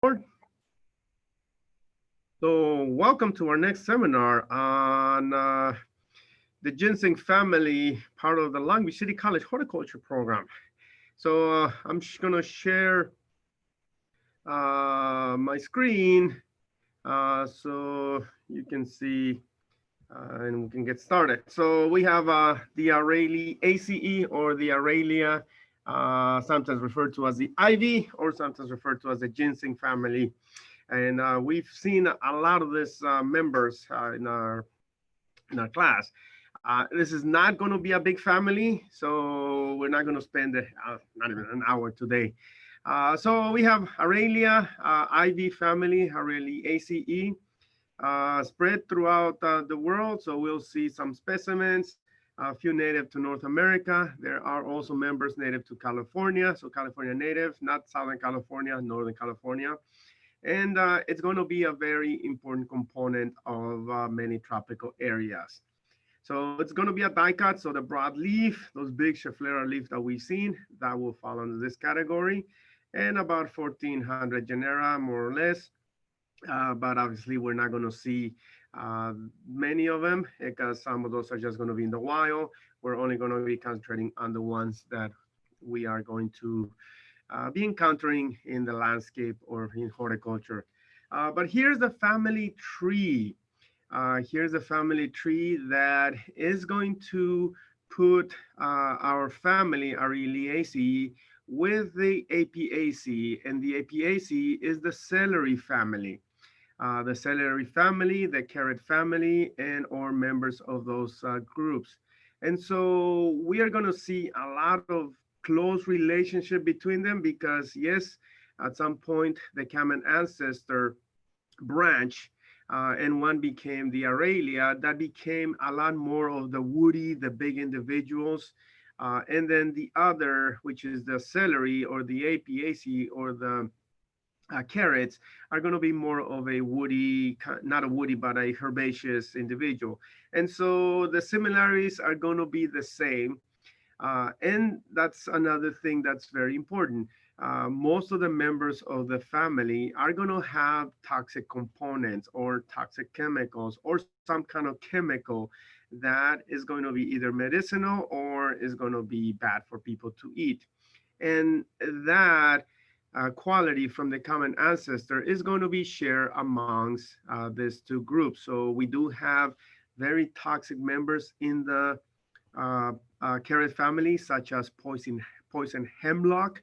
So welcome to our next seminar on the Ginseng family, part of the Long Beach City College horticulture program. So I'm just gonna share my screen so you can see and we can get started. So we have the Araliaceae or the Aralia, sometimes referred to as the ivy or sometimes referred to as the ginseng family. And we've seen a lot of these members in our class. This is not going to be a big family, so we're not going to spend not even an hour today. So we have Aralia, ivy family, Araliaceae, spread throughout the world. So we'll see some specimens, a few native to North America. There are also members native to California. So California native, not Southern California, Northern California. And it's going to be a very important component of many tropical areas. So it's going to be a dicot. So the broad leaf, those big Schefflera leaf that we've seen, that will fall under this category. And about 1,400 genera, more or less. But obviously, we're not going to see many of them because some of those are just going to be in the wild. We're only going to be concentrating on the ones that we are going to be encountering in the landscape or in horticulture. But here's the family tree. Here's a family tree that is going to put our family, Araliaceae, with the Apiaceae, and the Apiaceae is the celery family. The celery family, the carrot family, and or members of those groups. And so we are going to see a lot of close relationship between them because yes, at some point the common ancestor branch and one became the Aralia, that became a lot more of the woody, the big individuals. And then the other, which is the celery or the Apiaceae or the carrots are going to be more of a woody, not a woody, but a herbaceous individual. And so the similarities are going to be the same. And that's another thing that's very important. Most of the members of the family are going to have toxic components or toxic chemicals or some kind of chemical that is going to be either medicinal or is going to be bad for people to eat. And that quality from the common ancestor is going to be shared amongst these two groups. So we do have very toxic members in the carrot family, such as poison hemlock,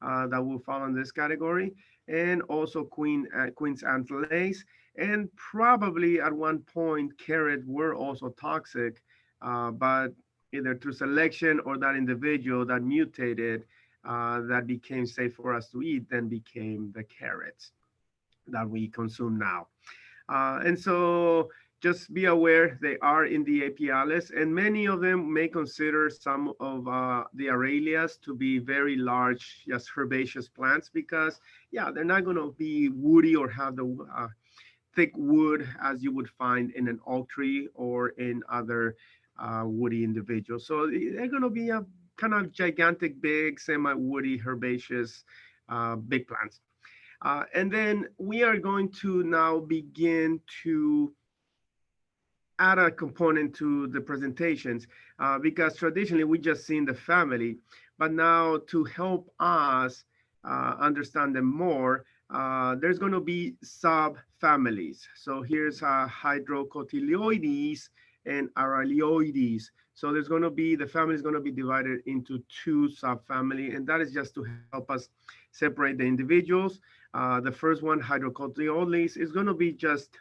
that will fall in this category, and also queen's antlais, and probably at one point carrot were also toxic, but either through selection or that individual that mutated that became safe for us to eat, then became the carrots that we consume now. And so just be aware they are in the apiales, and many of them may consider some of the Aralias to be very large, just herbaceous plants because, yeah, they're not going to be woody or have the thick wood as you would find in an oak tree or in other woody individuals. So they're going to be a kind of gigantic, big, semi-woody, herbaceous, big plants. And then we are going to now begin to add a component to the presentations because traditionally we just seen the family, but now to help us understand them more, there's going to be subfamilies. So here's Hydrocotyleoides and Aralioides. So there's going to be, the family is going to be divided into two subfamily, and that is just to help us separate the individuals. The first one, Hydrocotyleoides, is going to be just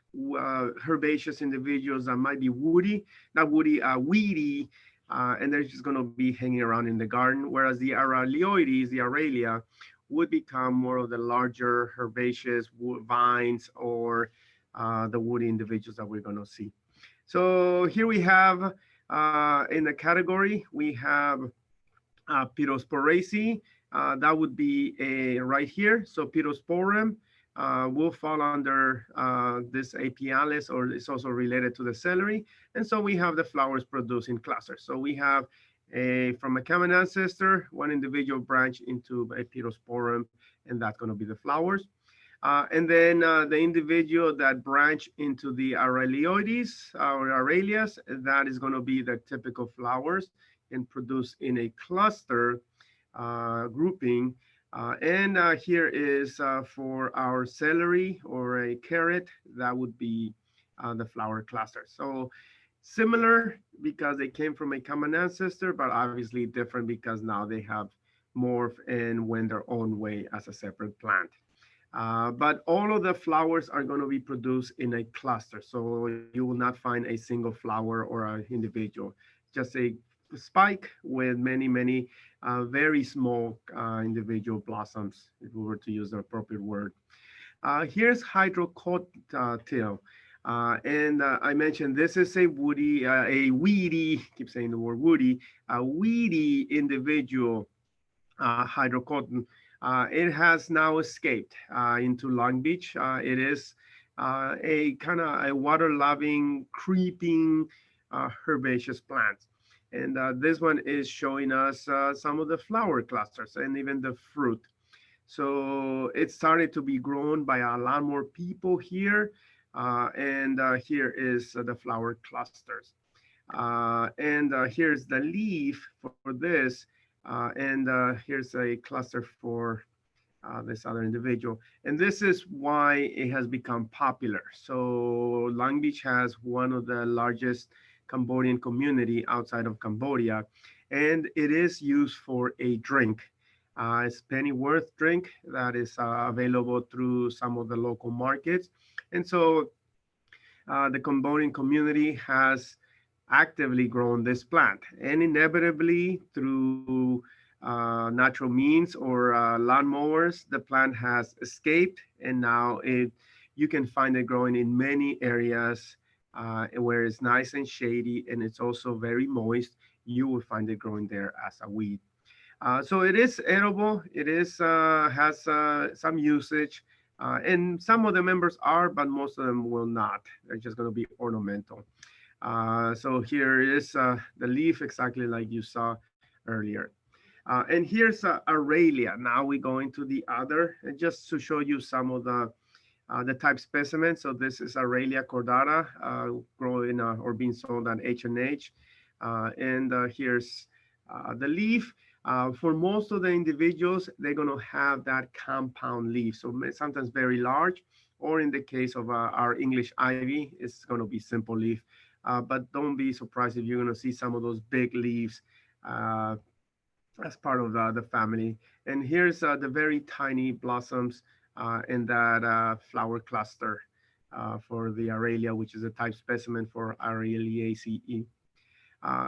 herbaceous individuals that might be woody, not woody, weedy, and they're just going to be hanging around in the garden. Whereas the Aralioides, the Aralia, would become more of the larger herbaceous vines or the woody individuals that we're going to see. So here we have in the category, we have Pyrosporaceae. That would be right here. So Pyrosporum will fall under this apialis, or it's also related to the celery. And so we have the flowers producing clusters. So we have from a common ancestor, one individual branch into a Pyrosporum, and that's going to be the flowers. And then the individual that branch into the Araliaceae or Aralias, that is going to be the typical flowers and produce in a cluster grouping. And here is for our celery or a carrot, that would be the flower cluster. So similar because they came from a common ancestor, but obviously different because now they have morphed and went their own way as a separate plant. But all of the flowers are going to be produced in a cluster. So you will not find a single flower or an individual, just a spike with many, many very small individual blossoms, if we were to use the appropriate word. Here's hydrocotyl. And I mentioned this is a woody, a weedy, keep saying the word woody, a weedy individual hydrocotton. It has now escaped into Long Beach. It is a kind of a water-loving, creeping herbaceous plant. And this one is showing us some of the flower clusters and even the fruit. So it started to be grown by a lot more people here. And here is the flower clusters. And here's the leaf for this. And here's a cluster for this other individual. And this is why it has become popular. So Long Beach has one of the largest Cambodian community outside of Cambodia, and it is used for a drink. It's pennyworth drink that is available through some of the local markets. And so the Cambodian community has actively grown this plant, and inevitably through natural means or lawnmowers, the plant has escaped, and now you can find it growing in many areas where it's nice and shady, and it's also very moist. You will find it growing there as a weed. So it is edible. It is has some usage, and some of the members are, but most of them will not. They're just going to be ornamental. So here is the leaf exactly like you saw earlier. And here's Aralia. Now we go into the other, and just to show you some of the type specimens. So this is Aralia cordata, growing or being sold at H&H. And here's the leaf. For most of the individuals, they're going to have that compound leaf. So sometimes very large, or in the case of our English ivy, it's going to be simple leaf. But don't be surprised if you're going to see some of those big leaves as part of the family. And here's the very tiny blossoms in that flower cluster for the Aralia, which is a type specimen for Araliaceae.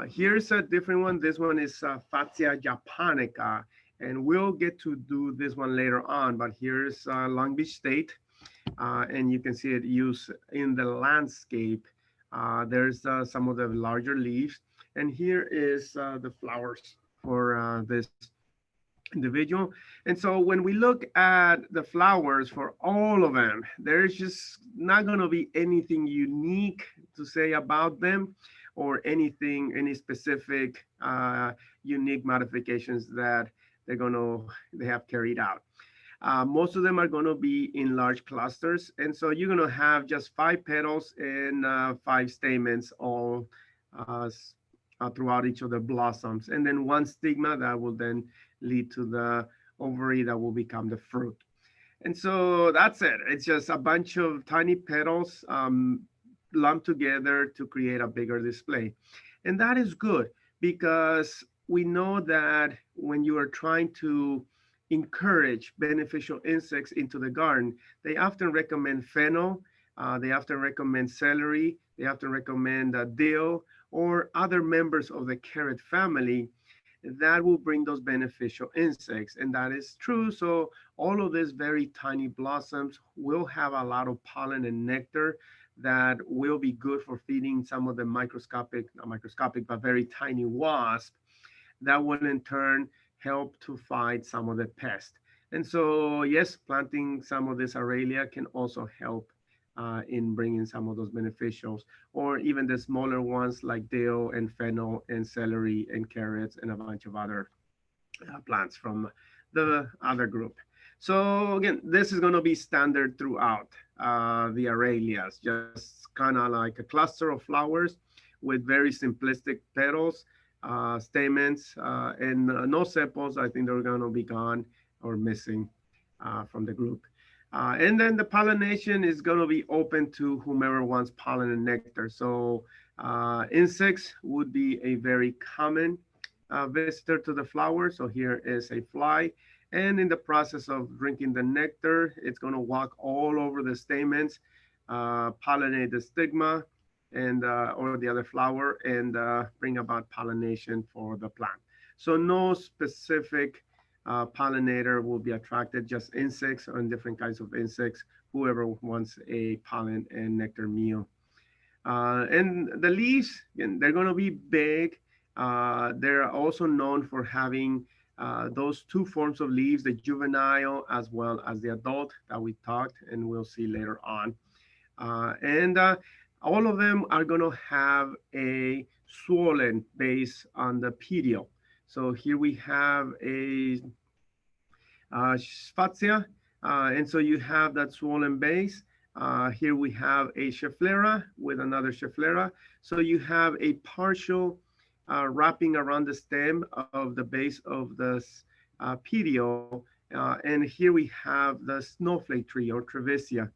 Here's a different one. This one is Fatsia japonica, and we'll get to do this one later on, but here's Long Beach State, and you can see it used in the landscape. There's some of the larger leaves, and here is the flowers for this individual. And so when we look at the flowers for all of them, there's just not going to be anything unique to say about them, or any specific unique modifications that they have carried out. Most of them are going to be in large clusters, and so you're going to have just 5 petals and 5 stamens all uh, throughout each of the blossoms, and then 1 stigma that will then lead to the ovary that will become the fruit. And so that's it. It's just a bunch of tiny petals lumped together to create a bigger display. And that is good because we know that when you are trying to encourage beneficial insects into the garden, they often recommend fennel, they often recommend celery, they often recommend dill or other members of the carrot family that will bring those beneficial insects. And that is true. So all of these very tiny blossoms will have a lot of pollen and nectar that will be good for feeding some of the not microscopic, but very tiny wasps that will in turn help to fight some of the pests. And so, yes, planting some of this Aralia can also help in bringing some of those beneficials, or even the smaller ones like dill and fennel and celery and carrots and a bunch of other plants from the other group. So again, this is going to be standard throughout the Aralias, just kind of like a cluster of flowers with very simplistic petals, stamens, and no sepals. I think they're going to be gone or missing from the group. And then the pollination is going to be open to whomever wants pollen and nectar. So insects would be a very common visitor to the flower. So here is a fly. And in the process of drinking the nectar, it's going to walk all over the stamens, pollinate the stigma and or the other flower, and bring about pollination for the plant. So no specific pollinator will be attracted, just insects and different kinds of insects, whoever wants a pollen and nectar meal. And the leaves, again, they're going to be big. They're also known for having those two forms of leaves, the juvenile as well as the adult that we talked, and we'll see later on. And all of them are going to have a swollen base on the petiole. So here we have a Schefflera, and so you have that swollen base. Here we have a Schefflera with another Schefflera. So you have a partial wrapping around the stem of the base of the petiole. And here we have the snowflake tree or Trevisia.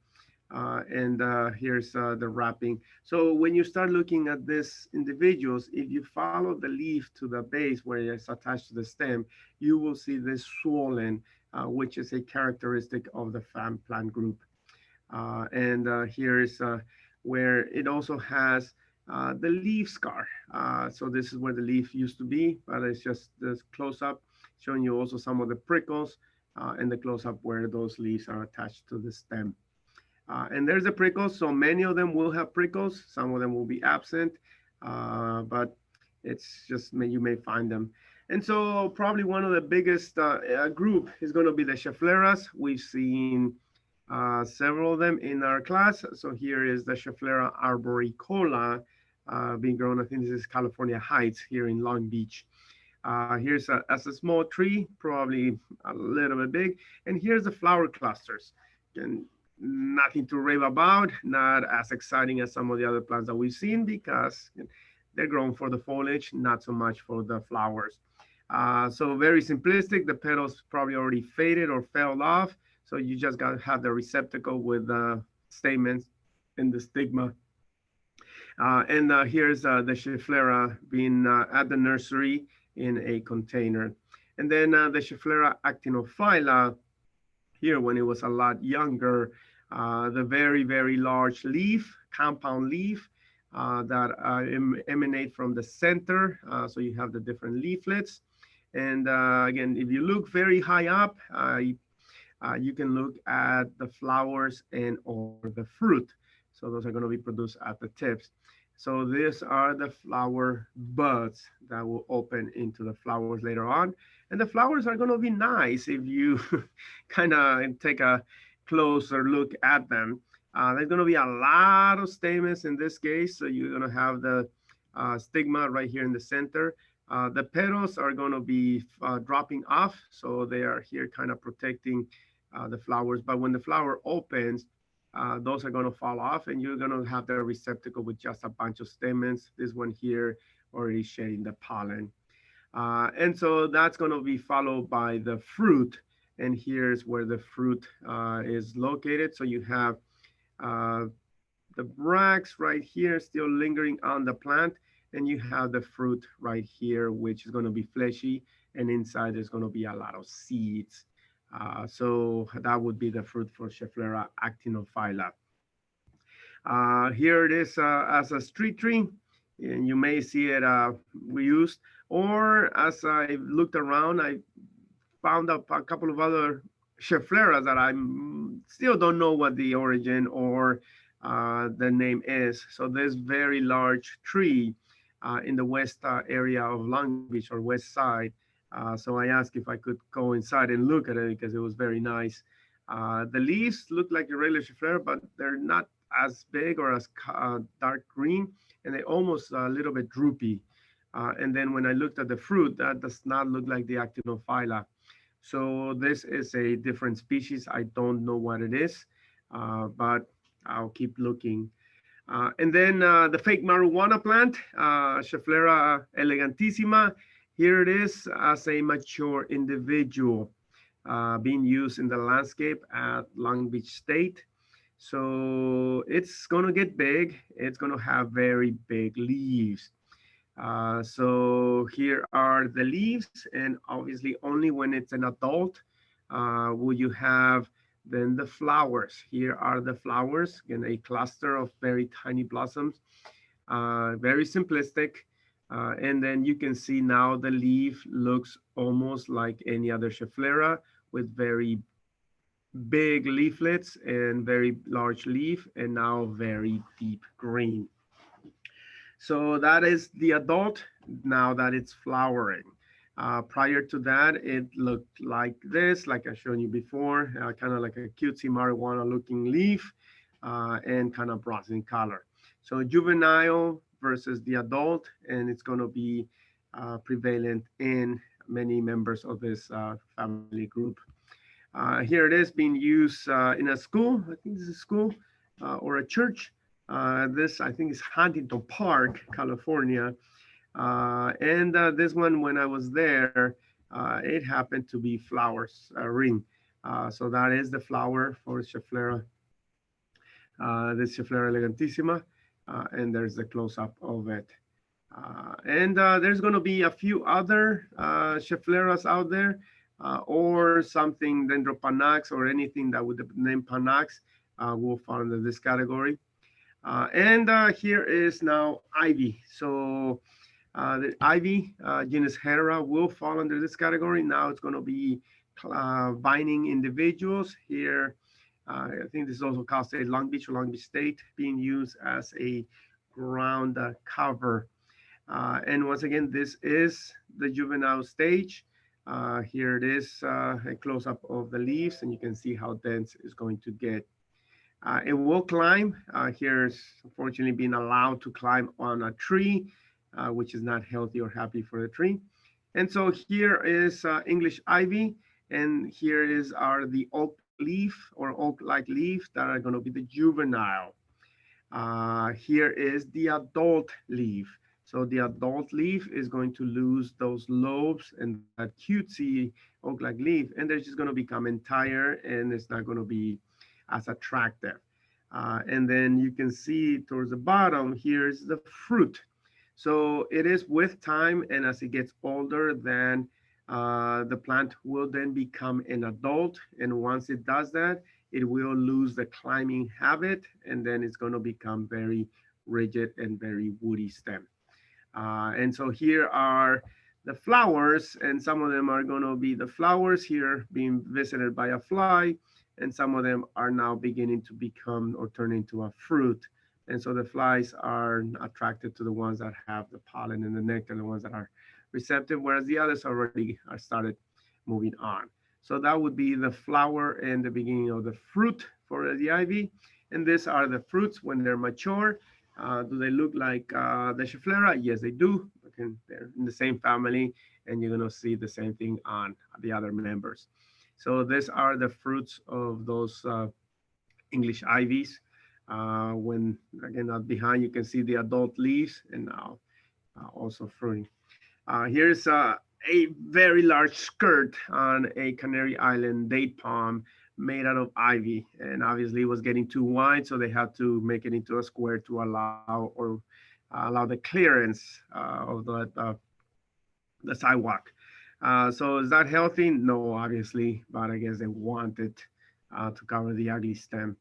And here's the wrapping. So when you start looking at these individuals, if you follow the leaf to the base where it's attached to the stem, you will see this swollen, which is a characteristic of the plant group. And here's where it also has the leaf scar. So this is where the leaf used to be, but it's just this close up showing you also some of the prickles and the close up where those leaves are attached to the stem. And there's the prickles. So many of them will have prickles. Some of them will be absent, but it's just you may find them. And so probably one of the biggest group is going to be the Scheffleras. We've seen several of them in our class. So here is the Schefflera arboricola being grown. I think this is California Heights here in Long Beach. Here's as a small tree, probably a little bit big. And here's the flower clusters. And nothing to rave about, not as exciting as some of the other plants that we've seen because they're grown for the foliage, not so much for the flowers. So very simplistic. The petals probably already faded or fell off. So you just got to have the receptacle with the stamens and the stigma. And here's the Schefflera being at the nursery in a container. And then the Schefflera Actinophylla, here when it was a lot younger, the very, very large leaf, compound leaf that emanate from the center. So you have the different leaflets. And again, if you look very high up, you can look at the flowers and or the fruit. So those are going to be produced at the tips. So these are the flower buds that will open into the flowers later on. And the flowers are going to be nice if you kind of take a closer look at them. There's going to be a lot of stamens in this case. So you're going to have the stigma right here in the center. The petals are going to be dropping off. So they are here kind of protecting the flowers. But when the flower opens, those are going to fall off and you're going to have the receptacle with just a bunch of stamens. This one here already shedding the pollen. And so that's going to be followed by the fruit. And here's where the fruit is located. So you have the bracts right here still lingering on the plant. And you have the fruit right here, which is going to be fleshy. And inside there's going to be a lot of seeds. So that would be the fruit for Schefflera Actinophylla. Here it is as a street tree, and you may see it reused. Or as I looked around, I found up a couple of other Scheffleras that I still don't know what the origin or the name is. So this very large tree in the west area of Long Beach or west side. So I asked if I could go inside and look at it because it was very nice. The leaves look like a regular Schefflera, but they're not as big or as dark green, and they almost a little bit droopy. And then when I looked at the fruit, that does not look like the Actinophylla. So this is a different species. I don't know what it is, but I'll keep looking. And then the fake marijuana plant, Schefflera elegantissima. Here it is as a mature individual being used in the landscape at Long Beach State. So it's going to get big. It's going to have very big leaves. So here are the leaves, and obviously only when it's an adult will you have then the flowers. Here are the flowers, again, a cluster of very tiny blossoms, very simplistic. And then you can see now the leaf looks almost like any other Schefflera with very big leaflets and very large leaf, and now very deep green. So that is the adult now that it's flowering. Prior to that, it looked like this, like I showed you before, kind of like a cutesy marijuana looking leaf and kind of bronze in color. So juvenile versus the adult, and it's going to be prevalent in many members of this family group. Here it is being used in a school. I think this is a school or a church. This, I think, is Huntington Park, California. And this one, when I was there, it happened to be flowers ring. So that is the flower for Schefflera, this Schefflera elegantissima. And there's the close-up of it. And there's going to be a few other Scheffleras out there, or something Dendropanax or anything that with the name Panax will fall under this category. And here is now ivy. So the ivy, genus Hera, will fall under this category. Now it's going to be vining individuals. Here, I think this is also Cal State Long Beach or Long Beach State, being used as a ground cover. And once again, this is the juvenile stage. Here it is, a close-up of the leaves, and you can see how dense it's going to get. It will climb. Here's unfortunately being allowed to climb on a tree, which is not healthy or happy for the tree. And so here is English ivy, and here is the oak leaf or oak-like leaf that are going to be the juvenile. Here is the adult leaf. So the adult leaf is going to lose those lobes and that cutesy oak-like leaf, and they're just going to become entire, and it's not going to be as attractive. And then you can see towards the bottom, here's the fruit. So it is with time, and as it gets older, then the plant will then become an adult. And once it does that, it will lose the climbing habit, and then it's going to become very rigid and very woody stem. And so here are the flowers, and some of them are going to be the flowers here being visited by a fly, and some of them are now beginning to become or turn into a fruit. And so the flies are attracted to the ones that have the pollen and the nectar, the ones that are receptive, whereas the others already are started moving on. So that would be the flower and the beginning of the fruit for the ivy. And these are the fruits when they're mature. Do they look like the Schefflera? Yes, they do. Okay, they're in the same family, and you're going to see the same thing on the other members. So these are the fruits of those English ivies. When, again, up behind, you can see the adult leaves, and now also fruiting. Here's a very large skirt on a Canary Island date palm made out of ivy, and obviously it was getting too wide, so they had to make it into a square to allow or allow the clearance of the sidewalk. So is that healthy? No, obviously, but I guess they wanted to cover the ugly stem.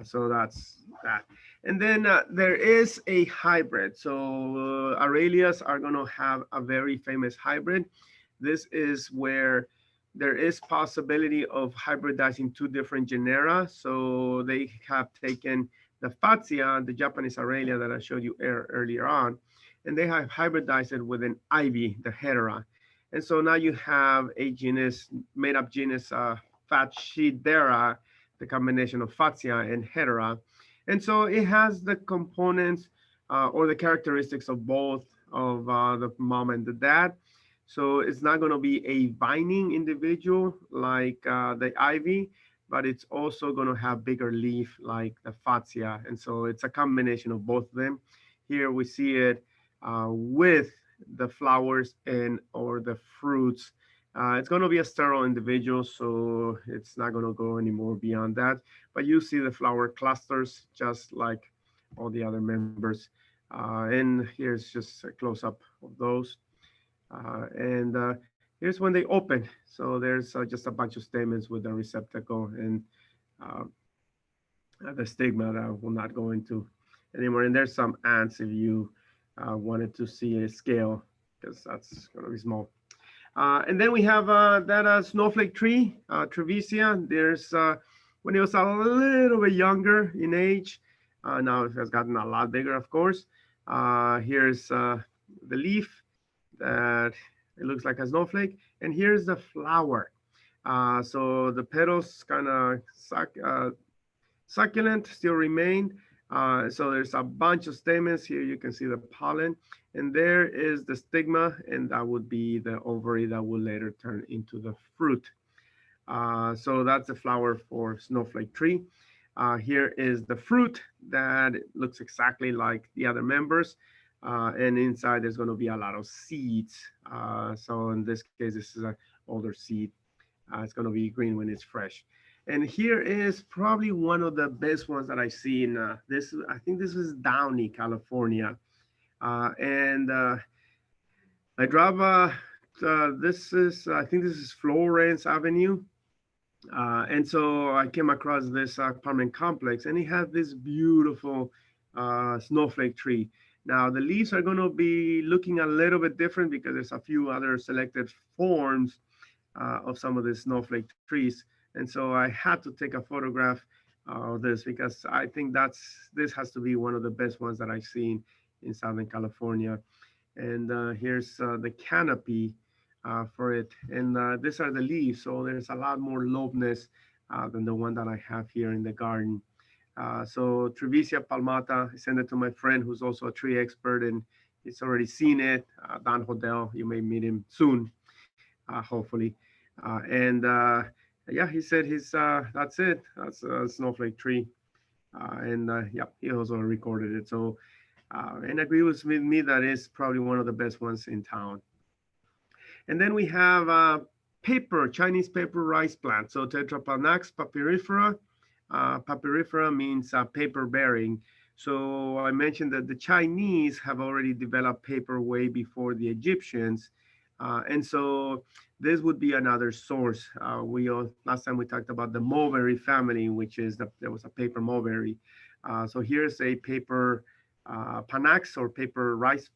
So that's that. And then there is a hybrid. So Aralias are going to have a very famous hybrid. This is where there is possibility of hybridizing two different genera. So they have taken the Fatsia, the Japanese Aralia that I showed you earlier on, and they have hybridized it with an ivy, the Hedera. And so now you have a genus, made up genus Fatshidera, the combination of Fatsia and Hedera. And so it has the components or the characteristics of both of the mom and the dad. So it's not going to be a vining individual like the ivy, but it's also going to have bigger leaf like the fatsia. And so it's a combination of both of them. Here we see it with the flowers and or the fruits. It's going to be a sterile individual, so it's not going to go any more beyond that. But you see the flower clusters just like all the other members. And here's just a close-up of those. And here's when they open. So there's just a bunch of stamens with a receptacle and uh, the stigma that I will not go into anymore. And there's some ants if you wanted to see a scale, because that's going to be small. And then we have that snowflake tree, Trevisia. There's when it was a little bit younger in age. Now it has gotten a lot bigger, of course. Here's the leaf that it looks like a snowflake, and here's the flower. So the petals kind of succulent still remain. So there's a bunch of stamens here. You can see the pollen, and there is the stigma, and that would be the ovary that will later turn into the fruit. So that's the flower for snowflake tree. Here is the fruit that looks exactly like the other members. And inside there's going to be a lot of seeds. So in this case, this is an older seed. It's going to be green when it's fresh. And here is probably one of the best ones that I've seen. This, I think this is Downey, California. And I drive, this is, I think this is Florence Avenue. And so I came across this apartment complex, and it had this beautiful snowflake tree. Now the leaves are going to be looking a little bit different because there's a few other selected forms of some of the snowflake trees. And so I had to take a photograph of this because I think this has to be one of the best ones that I've seen in Southern California. And here's the canopy for it. And these are the leaves, so there's a lot more lobeness than the one that I have here in the garden. So Trevisia palmata, I sent it to my friend who's also a tree expert, and he's already seen it. Don Hodel, you may meet him soon, hopefully. And yeah, he said that's it. That's a snowflake tree. And yeah, he also recorded it. So, and agree with me that is probably one of the best ones in town. And then we have paper, Chinese paper rice plant. So Tetrapanax papyrifera. Papyrifera means paper bearing. So I mentioned that the Chinese have already developed paper way before the Egyptians. And so this would be another source. Last time we talked about the Mulberry family, which is there was a paper mulberry. So here's a paper Panax or paper rice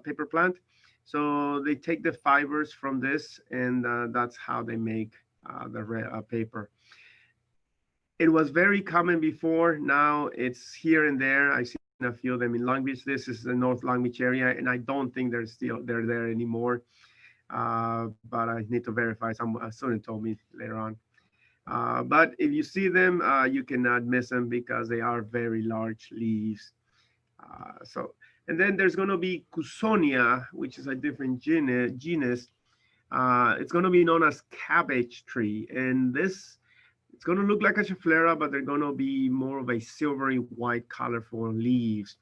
paper plant. So they take the fibers from this, and that's how they make the paper. It was very common before. Now it's here and there. I've seen a few of them in Long Beach. This is the North Long Beach area, and I don't think they're there anymore. But I need to verify. A student told me later on. But if you see them, you cannot miss them because they are very large leaves. And then there's going to be Cusonia, which is a different genus. It's going to be known as cabbage tree. And it's going to look like a Schefflera, but they're going to be more of a silvery white colorful leaves.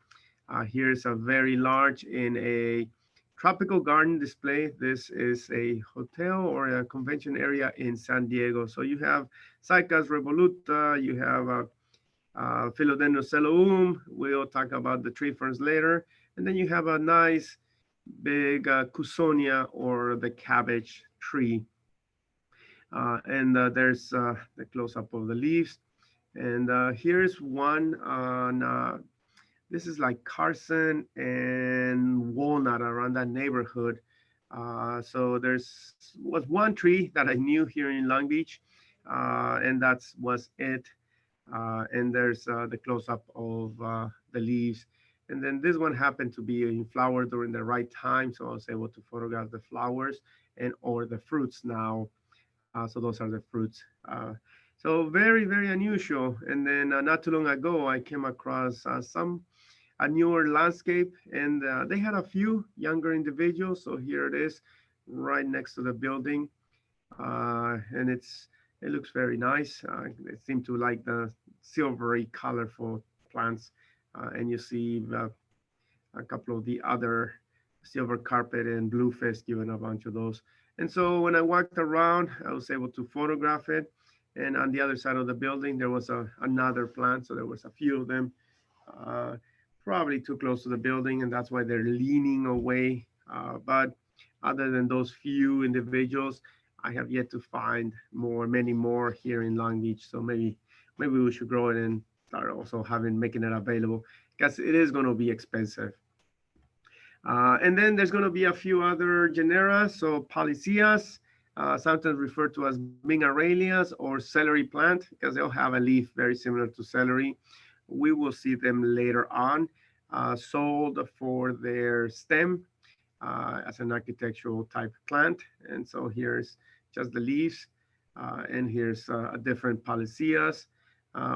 Here's a very large in a tropical garden display. This is a hotel or a convention area in San Diego. So you have Cycas revoluta, you have Philodendron celoum. We'll talk about the tree ferns later. And then you have a nice big Cusonia or the cabbage tree. And there's the close-up of the leaves. And here's one on, this is like Carson and Walnut around that neighborhood. So was one tree that I knew here in Long Beach, and that was it. And there's the close-up of the leaves. And then this one happened to be in flower during the right time, so I was able to photograph the flowers and or the fruits now. So those are the fruits. So very, very unusual. And then not too long ago, I came across a newer landscape, and they had a few younger individuals. So here it is. right next to the building, and it looks very nice. They seem to like the silvery, colorful plants, and you see a couple of the other silver carpet and blue fescue and a bunch of those. And so when I walked around, I was able to photograph it. And on the other side of the building, there was another plant. So there was a few of them, uh, probably too close to the building, and that's why they're leaning away. But other than those few individuals, I have yet to find many more here in Long Beach. So maybe we should grow it and start also making it available because it is going to be expensive. And then there's going to be a few other genera. So Polycias, sometimes referred to as Ming Aralias or celery plant, because they'll have a leaf very similar to celery. We will see them later on, sold for their stem as an architectural type plant. And so here's just the leaves, and here's a different Polycias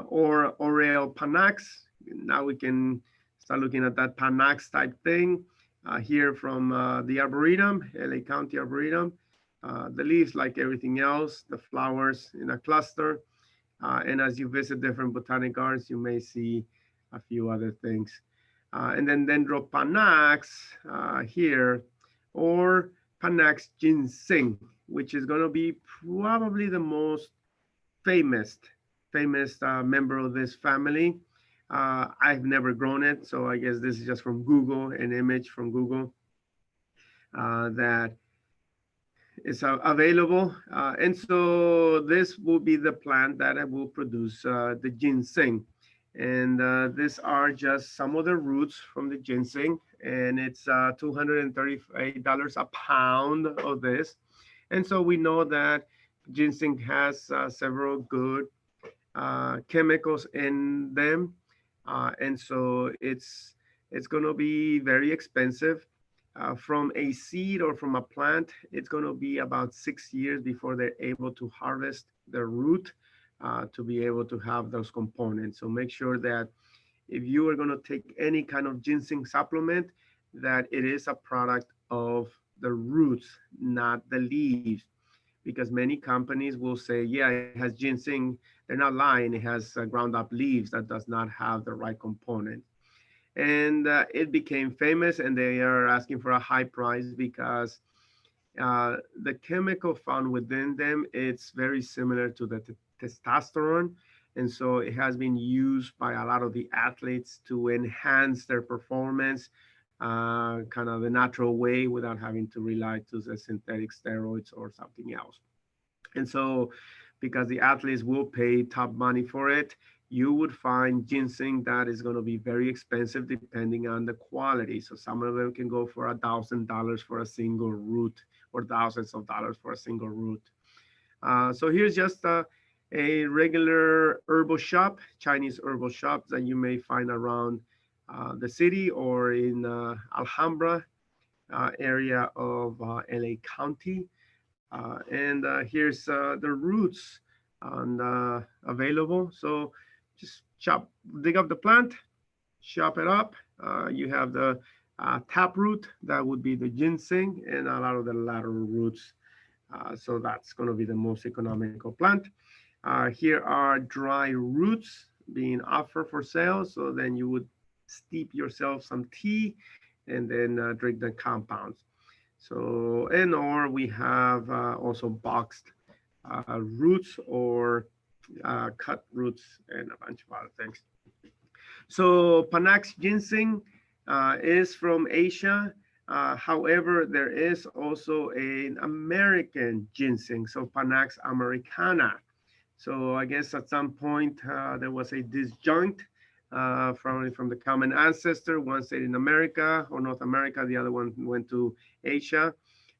or Orel Panax. Now we can start looking at that Panax type thing. Here from the Arboretum, LA County Arboretum. The leaves, like everything else, the flowers in a cluster. And as you visit different botanic gardens, you may see a few other things. And then Dendropanax here, or Panax Ginseng, which is going to be probably the most famous, famous member of this family. I've never grown it, so I guess this is just from Google, an image from Google that is available. And so this will be the plant that will produce the ginseng. And these are just some of the roots from the ginseng, and it's $238 a pound of this. And so we know that ginseng has several good chemicals in them, and so it's going to be very expensive. From a seed or from a plant, it's going to be about 6 years before they're able to harvest the root to be able to have those components. So make sure that if you are going to take any kind of ginseng supplement, that it is a product of the roots, not the leaves, because many companies will say, yeah, it has ginseng. They're not lying. It has ground up leaves that does not have the right component. And it became famous, and they are asking for a high price because the chemical found within them, it's very similar to the testosterone. And so it has been used by a lot of the athletes to enhance their performance, kind of the natural way, without having to rely to the synthetic steroids or something else. And so because the athletes will pay top money for it, you would find ginseng that is going to be very expensive depending on the quality. So some of them can go for $1,000 for a single root, or thousands of dollars for a single root. So here's just a regular herbal shop, Chinese herbal shop that you may find around the city or in Alhambra area of LA County. And here's the roots available. So just dig up the plant, chop it up. You have the tap root, that would be the ginseng, and a lot of the lateral roots. So that's going to be the most economical plant. Here are dry roots being offered for sale. So then you would steep yourself some tea and then drink the compounds. So, and or we have also boxed roots or cut roots and a bunch of other things. So Panax ginseng is from Asia. However, there is also an American ginseng, so Panax americana. So I guess at some point there was a disjunct from the common ancestor. One stayed in America or North America, the other one went to Asia.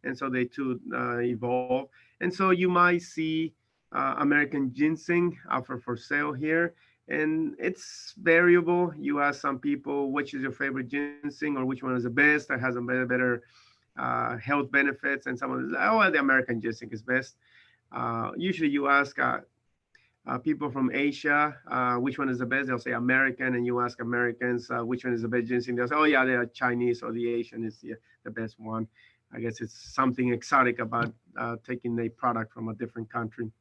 And so they two evolved. And so you might see American ginseng offered for sale here. And it's variable. You ask some people, which is your favorite ginseng, or which one is the best, that has a better health benefits. And some of them, oh, well, the American ginseng is best. Usually you ask people from Asia, which one is the best? They'll say American, and you ask Americans, which one is the best ginseng? They'll say, oh yeah, the Chinese or the Asian is the best one. I guess it's something exotic about taking a product from a different country.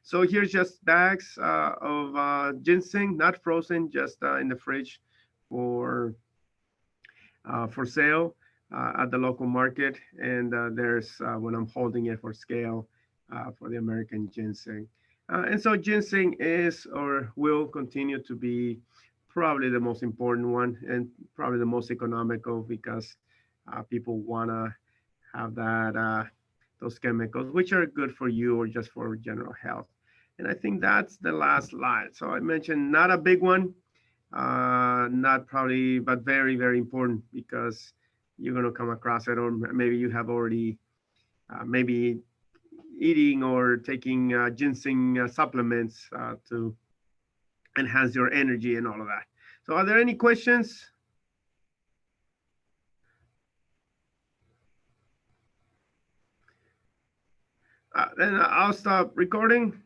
So here's just bags of ginseng, not frozen, just in the fridge for sale at the local market. And there's when I'm holding it for scale for the American ginseng. And so ginseng is or will continue to be probably the most important one and probably the most economical because people want to have those chemicals, which are good for you or just for general health. And I think that's the last slide. So I mentioned not a big one, not probably, but very, very important because you're going to come across it, or maybe you have already maybe eating or taking ginseng supplements to enhance your energy and all of that. So are there any questions? Then I'll stop recording.